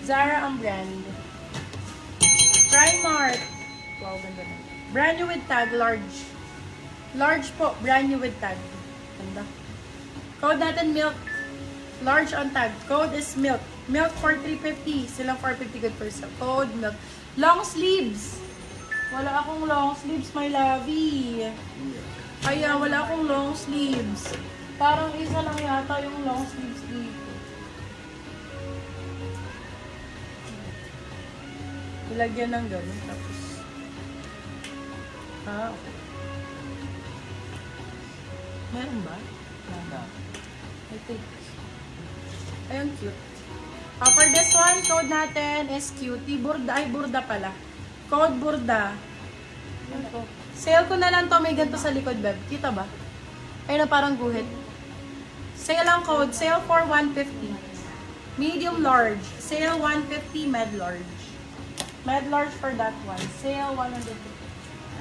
Zara ang brand. Primark. Wow, ganda na. Brand new with tag, large. Large po, brand new with tag. Ganda. Code natin milk. Large on tag. Code is milk. Milk for 350. Silang 450 good for sale. Code milk. Long sleeves. Wala akong long sleeves, my lovey. Kaya wala akong long sleeves. Parang isa lang yata yung long sleeves dito. Ilagyan ng gano'n. Tapos. Okay. Meron ba? I think. Ayun, cute. For this one, code natin is cutie. Burda. Ay, burda pala. Code burda. Sale ko na lang to. May ganito sa likod, beb. Kita ba? Ayun na parang guhit. Sale ang code. Sale for 150. Medium large. Sale 150. Med large. Med large for that one. Sale 150.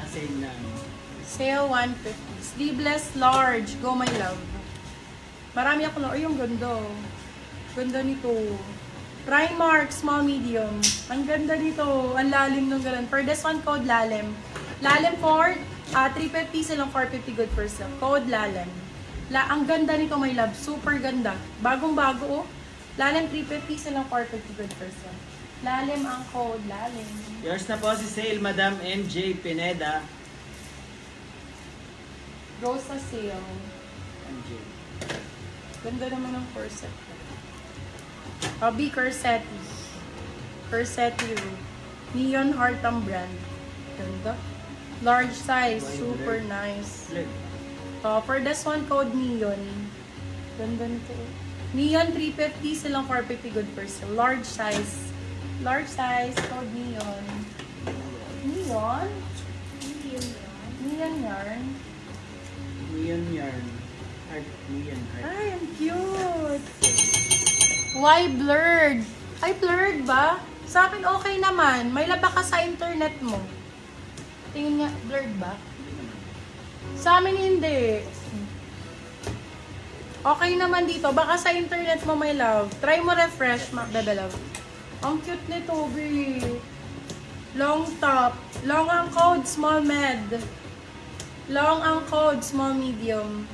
Sale na. Sale 150. Sleeveless large. Go my love. Marami ako na. Ay, yung ganda. Ganda nito. Primark, small, medium. Ang ganda nito. Ang lalim nung ganun. For this one, code lalim. Lalim for 350 silang 450 good for sale. Code lalim. Ang ganda nito, my love. Super ganda. Bagong-bago, oh. Lalim 350 silang 450 good for sale. Lalim ang code. Lalim. Yours na po si sale, Madam MJ Pineda. Go sa sale. MJ. Ganda naman ng corset. Hobby Corsetti. Corsetti Roux. Neon Heart ang brand. Ganda. Large size. Super nice. For this one, code Neon. Ganda nito. Neon 350 silang 450 good for sale. Large size. Large size. Code Neon. Neon? Neon yarn. Neon yarn. Heart. Neon heart. Ay, ang cute. Why blurred? Ay, blurred ba? Sa akin okay naman. May laba ka sa internet mo. Tingin nga, blurred ba? Sa amin hindi. Okay naman dito. Baka sa internet mo, my love. Try mo refresh, bebe love. Ang cute nito, be. Long top. Long ang code, small med. Long ang code, small medium.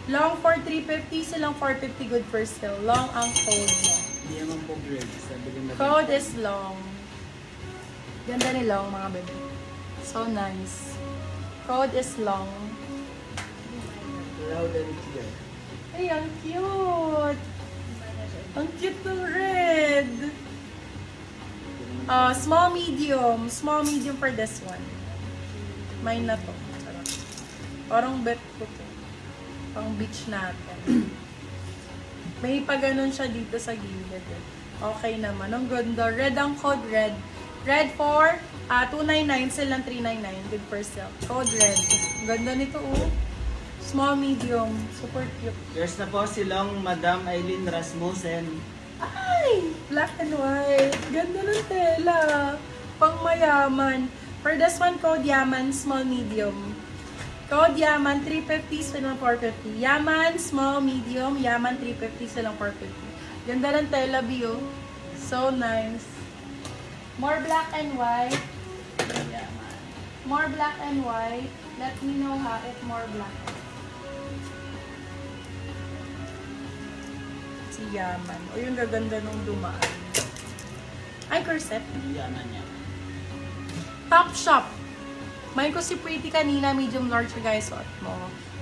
Long for 350, silang 450 good for sale. Long ang code mo. Hindi naman po blurred. Sabi ni Madam. Code is long. Ganda ni long, mga bebe. So nice. Code is long. Loud and clear. Ay, ang cute! Ang cute ng red! Small medium. Small medium for this one. Mine na to. Sarap. Parang bet ko to. Pang beach natin. May pa ganun siya dito sa gilid. Okay naman. Ang ganda. Red ang code, red. Red for 299, silang 399. Good for sale. Code red. Ang ganda nito, oh. Small, medium. Super cute. Yours na po si Long, Madam Eileen Rasmussen. Ay! Black and white. Ganda ng tela. Pang mayaman. For this one, code Yaman, small, medium. Code Yaman, 350 silang 450. Yaman, small, medium. Yaman, 350 silang 450. Ganda ng tela, Bio. So nice. More black and white. Yaman. More black and white. Let me know ha if more black. Si Yaman. O yung gaganda nung dumaan. Ay, corset. Yaman niya. Top shop. May ko si Pretty kanina, medium large guys, suot mo.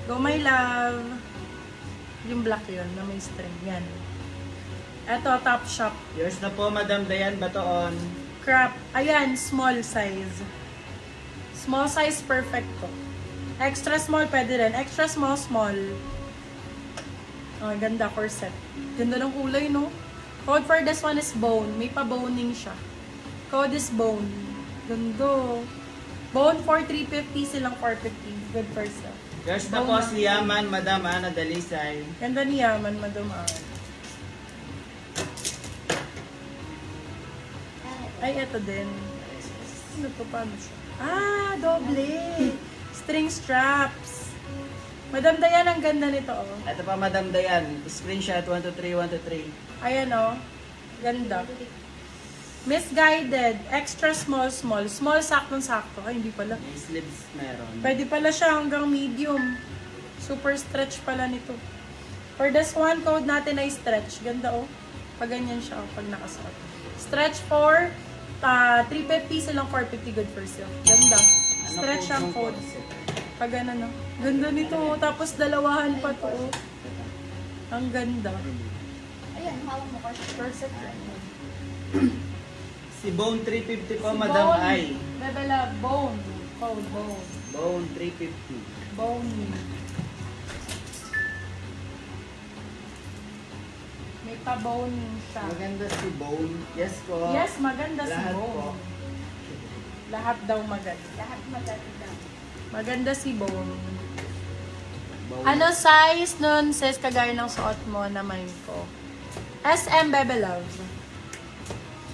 Go my love. Yung black yun, na may string. Yan. Eto, top shop. Yours na po, Madam Dayan Batoon. Crap. Ayan, small size. Small size, perfect to. Extra small, pwede rin. Extra small, small. Oh, ganda, corset. Ganda ng kulay, no? Code for this one is bone. May pa-boning siya. Code is bone. Ganda. Bone for 350, silang 450. Good for sale. Yours na po si Yaman, Madam Ana Dalisay. Ganda ni Yaman, madumaan. Ay, eto din. Ano to? Paano siya? Ah, doble. String straps. Madam Dayan, ang ganda nito, oh. Ito pa, Madam Dayan. Screenshot 123, 123. Ayan, oh. Ganda. Misguided. Extra small, small. Small, saktong-sakto. Ay, hindi pala. May sleeves meron. Pwede pala siya hanggang medium. Super stretch pala nito. For this one, code natin ay stretch. Ganda oh. Pag ganyan siya oh, pag nakasuot. Stretch for 350 silang 450 good for sale. Ganda. Stretch ang code. Pag ano no. Ganda nito oh. Tapos dalawahan pa to oh. Ang ganda. Ayan, hawak mo kasi. Corset. Si Bone 350 po, Si Madam Bone. Ai. Bebela, bone. Code, bone. Bone 350. Bone. May pa-boning siya. Maganda si Bone. Yes po. Yes, maganda si Lahat Bone. po. Lahat daw maganda. Lahat maganda. Maganda si Bone. Bone. Ano size nun, sis, kagaya ng suot mo na mine ko? SM Bebe Love.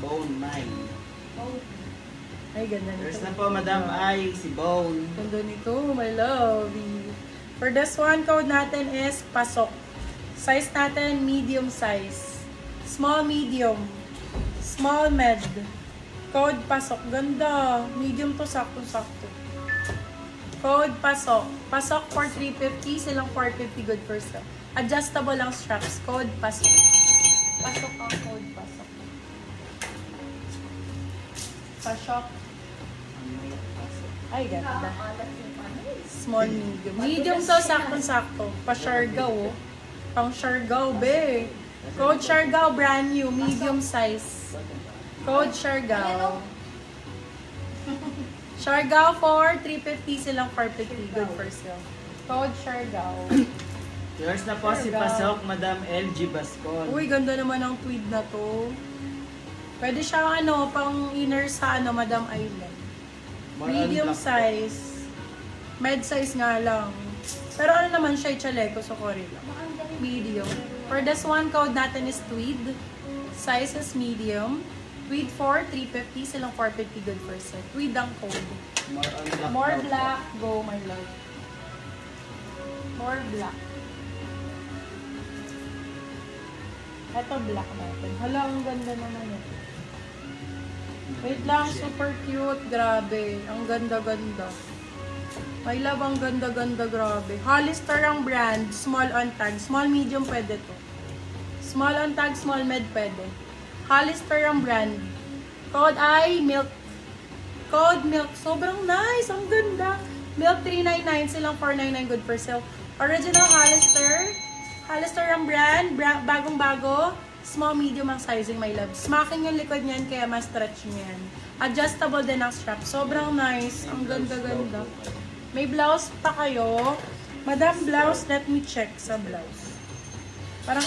Bone 9. Ay, ganda nito. There's na po, Madam Ai, si Bone. Ganda nito, my love. For this one, code natin is pasok. Size natin, medium size. Small, medium. Small, med. Code pasok. Ganda. Medium to sakto-sakto. Code pasok. Pasok for 350, silang 450 good for sale. Adjustable lang straps. Code pasok. Pasok ang code pasok. Pasok. Ay, ganda. Nakakalat yung ano. Small, medium. Medium to, sakto-sakto. Pa-Siargao, oh. Pang Siargao, be. Code Siargao, brand new. Medium size. Code Siargao. Siargao for 350 silang 450. Good for sale. Code Siargao. Yours na po si Pasok, Madam LG Bascon. Uy, ganda naman ang tweed na to. Pwede siyang ano, pang inner sa ano, Madam Island. Medium size. Med size nga lang. Pero ano naman siya, chaleco, so kori lang. Medium. For this one, code natin is tweed. Size is medium. Tweed for 350, silang 450 good for set. Tweed ang code. More black, go my love. More black. Ito black natin. Hala, ang ganda naman ito. Wait lang, super cute. Grabe. Ang ganda-ganda. My love, ang ganda-ganda. Grabe. Hollister ang brand. Small on tag. Small medium pwede to. Small on tag, small med pwede. Hollister ang brand. Code ay milk. Code milk. Sobrang nice. Ang ganda. Milk 399. Silang 499 good for sale. Original Hollister. Hollister ang brand. Bagong-bago. Small, medium ang sizing, my love. Smacking yung likod niyan, kaya ma-stretch niyan. Adjustable din ang strap. Sobrang nice. Ang ganda-ganda. May blouse pa kayo. Madam, blouse, let me check sa blouse. Parang